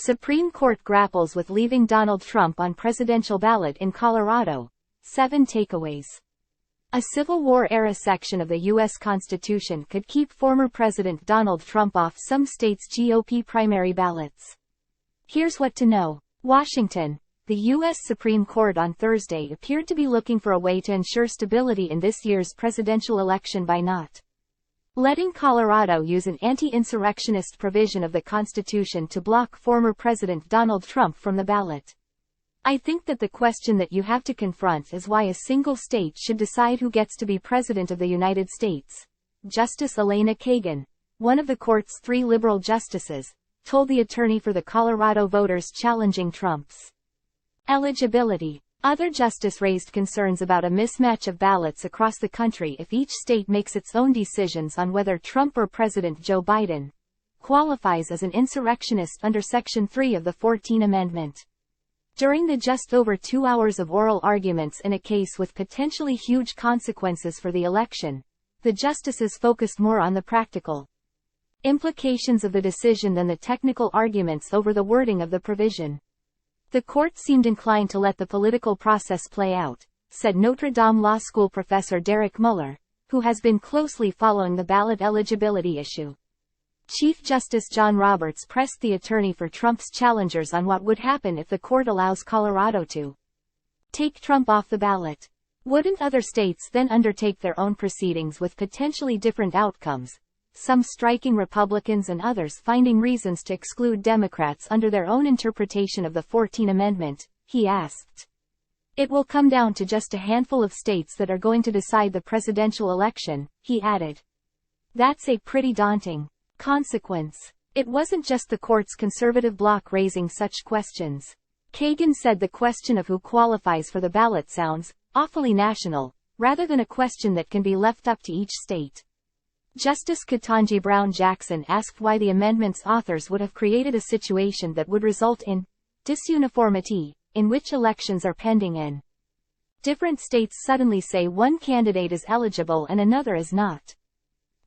Supreme Court grapples with leaving Donald Trump on presidential ballot in Colorado. 7 takeaways. A Civil War-era section of the U.S. Constitution could keep former President Donald Trump off some states' GOP primary ballots. Here's what to know. Washington. The U.S. Supreme Court on Thursday appeared to be looking for a way to ensure stability in this year's presidential election by not letting Colorado use an anti-insurrectionist provision of the Constitution to block former President Donald Trump from the ballot. I think that the question that you have to confront is why a single state should decide who gets to be President of the United States. Justice Elena Kagan, one of the court's 3 liberal justices, told the attorney for the Colorado voters challenging Trump's eligibility. Other justice raised concerns about a mismatch of ballots across the country if each state makes its own decisions on whether Trump or President Joe Biden qualifies as an insurrectionist under Section 3 of the 14th Amendment. During the just over 2 hours of oral arguments in a case with potentially huge consequences for the election, the justices focused more on the practical implications of the decision than the technical arguments over the wording of the provision. The court seemed inclined to let the political process play out, said Notre Dame Law School professor Derek Muller, who has been closely following the ballot eligibility issue. Chief Justice John Roberts pressed the attorney for Trump's challengers on what would happen if the court allows Colorado to take Trump off the ballot. Wouldn't other states then undertake their own proceedings with potentially different outcomes, some striking Republicans and others finding reasons to exclude Democrats under their own interpretation of the 14th Amendment, he asked. It will come down to just a handful of states that are going to decide the presidential election, he added. That's a pretty daunting consequence. It wasn't just the court's conservative bloc raising such questions. Kagan said the question of who qualifies for the ballot sounds awfully national, rather than a question that can be left up to each state. Justice Ketanji Brown Jackson asked why the amendment's authors would have created a situation that would result in disuniformity, in which elections are pending and different states suddenly say one candidate is eligible and another is not.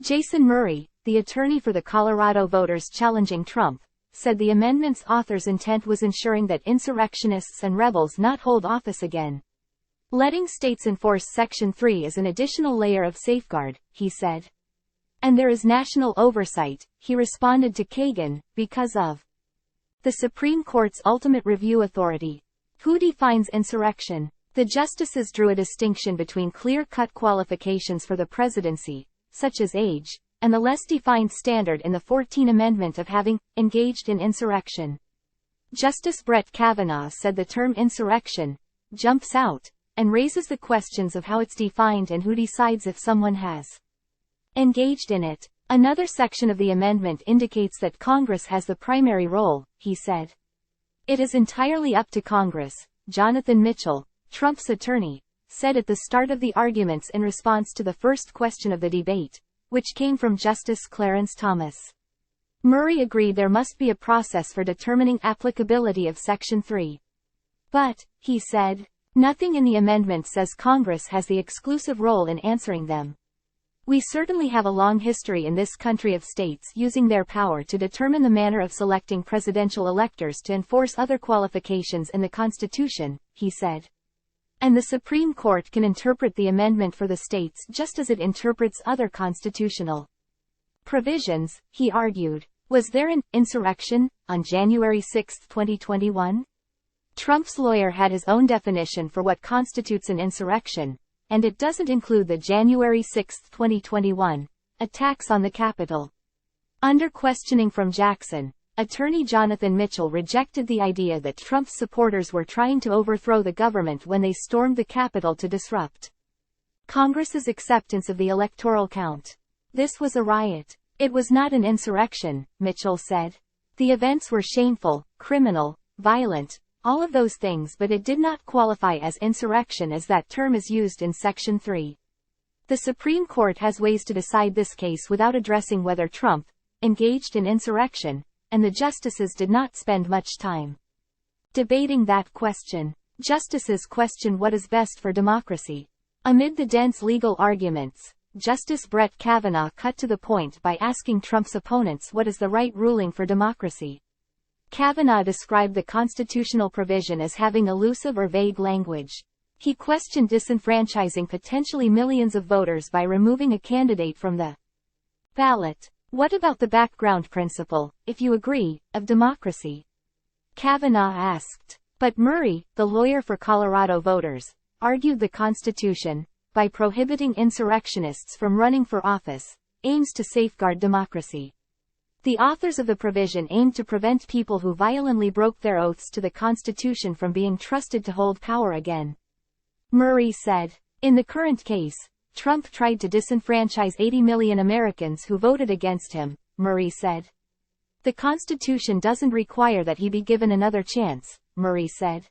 Jason Murray, the attorney for the Colorado voters challenging Trump, said the amendment's authors' intent was ensuring that insurrectionists and rebels not hold office again. Letting states enforce Section 3 is an additional layer of safeguard, he said. And there is national oversight, he responded to Kagan, because of the Supreme Court's ultimate review authority. Who defines insurrection? The justices drew a distinction between clear-cut qualifications for the presidency, such as age, and the less defined standard in the 14th Amendment of having engaged in insurrection. Justice Brett Kavanaugh said the term insurrection jumps out and raises the questions of how it's defined and who decides if someone has engaged in it. Another section of the amendment indicates that Congress has the primary role, he said. It is entirely up to Congress, Jonathan Mitchell, Trump's attorney, said at the start of the arguments in response to the first question of the debate, which came from Justice Clarence Thomas. Murray agreed there must be a process for determining applicability of Section 3. But, he said, nothing in the amendment says Congress has the exclusive role in answering them. We certainly have a long history in this country of states using their power to determine the manner of selecting presidential electors to enforce other qualifications in the Constitution, he said. And the Supreme Court can interpret the amendment for the states just as it interprets other constitutional provisions, he argued. Was there an insurrection on January 6, 2021? Trump's lawyer had his own definition for what constitutes an insurrection, and it doesn't include the January 6, 2021, attacks on the Capitol. Under questioning from Jackson, attorney Jonathan Mitchell rejected the idea that Trump's supporters were trying to overthrow the government when they stormed the Capitol to disrupt Congress's acceptance of the electoral count. This was a riot. It was not an insurrection, Mitchell said. The events were shameful, criminal, violent, all of those things, but it did not qualify as insurrection as that term is used in Section 3. The Supreme Court has ways to decide this case without addressing whether Trump engaged in insurrection, and the justices did not spend much time debating that question. Justices question what is best for democracy. Amid the dense legal arguments, Justice Brett Kavanaugh cut to the point by asking Trump's opponents what is the right ruling for democracy. Kavanaugh described the constitutional provision as having elusive or vague language. He questioned disenfranchising potentially millions of voters by removing a candidate from the ballot. What about the background principle, if you agree, of democracy? Kavanaugh asked. But Murray, the lawyer for Colorado voters, argued the Constitution, by prohibiting insurrectionists from running for office, aims to safeguard democracy. The authors of the provision aimed to prevent people who violently broke their oaths to the Constitution from being trusted to hold power again. Murray said. In the current case, Trump tried to disenfranchise 80 million Americans who voted against him, Murray said. The Constitution doesn't require that he be given another chance, Murray said.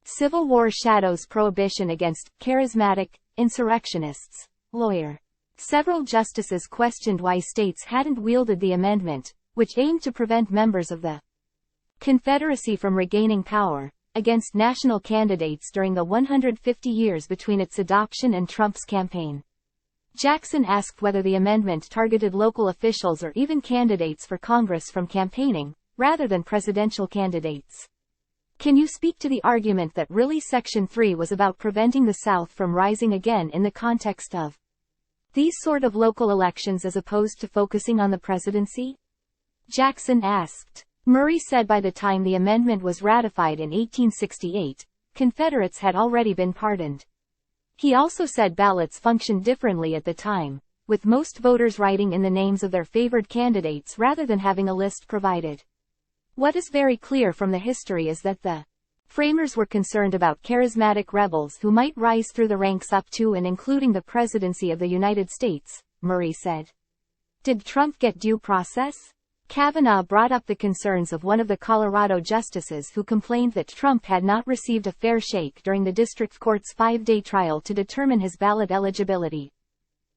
Civil War shadows prohibition against charismatic insurrectionists, lawyer. Several justices questioned why states hadn't wielded the amendment, which aimed to prevent members of the Confederacy from regaining power, against national candidates during the 150 years between its adoption and Trump's campaign. Jackson asked whether the amendment targeted local officials or even candidates for Congress from campaigning, rather than presidential candidates. Can you speak to the argument that really Section 3 was about preventing the South from rising again in the context of these sort of local elections as opposed to focusing on the presidency? Jackson asked. Murray said by the time the amendment was ratified in 1868, Confederates had already been pardoned. He also said ballots functioned differently at the time, with most voters writing in the names of their favored candidates rather than having a list provided. What is very clear from the history is that the framers were concerned about charismatic rebels who might rise through the ranks up to and including the presidency of the United States, Murray said. Did Trump get due process? Kavanaugh brought up the concerns of one of the Colorado justices who complained that Trump had not received a fair shake during the district court's 5-day trial to determine his ballot eligibility.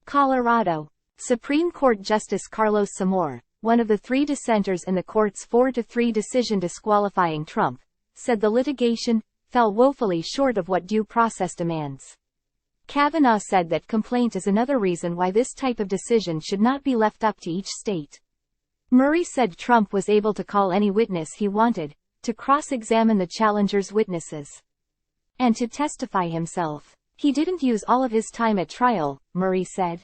Colorado Supreme Court Justice Carlos Samore, one of the 3 dissenters in the court's 4-3 decision disqualifying Trump, said the litigation fell woefully short of what due process demands. Kavanaugh said that complaint is another reason why this type of decision should not be left up to each state. Murray said Trump was able to call any witness he wanted, to cross-examine the challenger's witnesses, and to testify himself. He didn't use all of his time at trial, Murray said.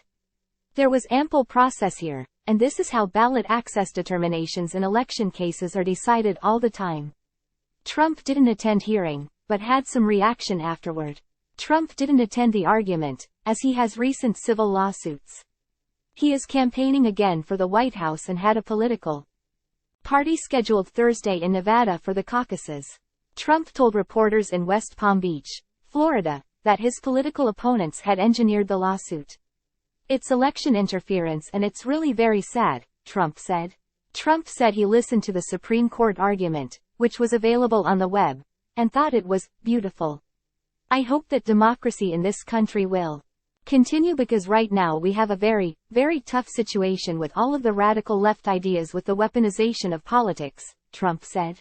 There was ample process here, and this is how ballot access determinations in election cases are decided all the time. Trump didn't attend hearing, but had some reaction afterward. Trump didn't attend the argument, as he has recent civil lawsuits. He is campaigning again for the White House and had a political party scheduled Thursday in Nevada for the caucuses. Trump told reporters in West Palm Beach, Florida, that his political opponents had engineered the lawsuit. It's election interference and it's really very sad, Trump said. Trump said he listened to the Supreme Court argument, which was available on the web, and thought it was beautiful. I hope that democracy in this country will continue because right now we have a very, very tough situation with all of the radical left ideas with the weaponization of politics, Trump said.